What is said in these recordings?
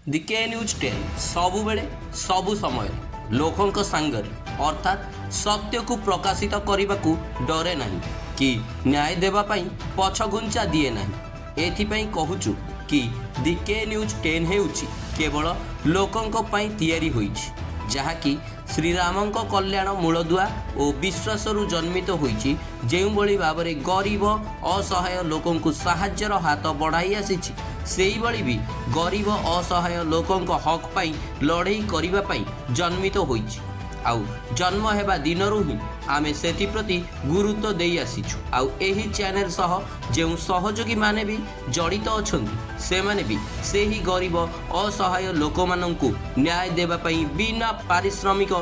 दिके न्यूज 10 सबु बेले सबु समय लोकों सांगरे अर्थात सत्य को प्रकाशित करने को डरे नहीं कि न्याय देवाई पछघुंचा दिए नहीं। एथिपाई कहूचु कि दिके न्यूज 10 हेउची केवल लोकों तैयारी होईची जहाँकि श्रीरामंक कल्याण मूलदुआ और विश्वासरू जन्मित होईची ଯେଉଁ भଳି भाବରେ गरीब असहाय लोकों साहाय्यर हाथ बढ़ाई आसीची सेही भଳି भी गरीब असहाय लोकों हक पाई लड़ाई करने पाई जन्मित होईची आउ जन्म हेबा दिनरू ही आमे सेति प्रति गुरुत्व देई आसीछु। आउ एही चैनल सह जेउ सहयोगी माने भी जड़ित अछंती से माने भी सेही गरीब असहाय लोक माननकु न्याय देबा पई बिना पारिश्रमिक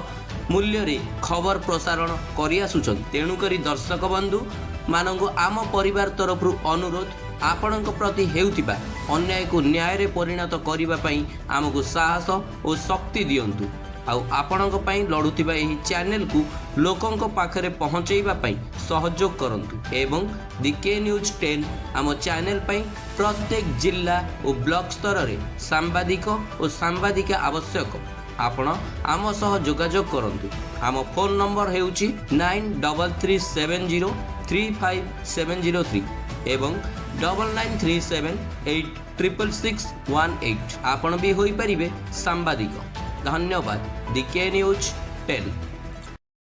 मूल्य रे खबर प्रसारण करि आसुछन। तेणु करी दर्शक बंधु मानंगु आम परिवार तरफरु अनुरोध आपणक प्रति हेउतिबा अन्याय को न्याय रे परिणत करिबा पई आमको साहस और शक्ति दियंतु। आउ आपणक पई लड़ुथिबा एही चैनल को लोकों पाखरे पहुंचैबा पई सहयोग करंतु एवं दिके न्यूज 10 आम चैनल पई प्रत्येक जिला और ब्लॉक स्तर रे सांबादिक और सांबादिका आवश्यक आपण आम सह जोगाजोग करंतु। आम फोन नंबर हेउची 9337035703 एवं 9937866618 आपण भी होई परिबे सांबादिक। धन्यवाद। दिके न्यूज 10।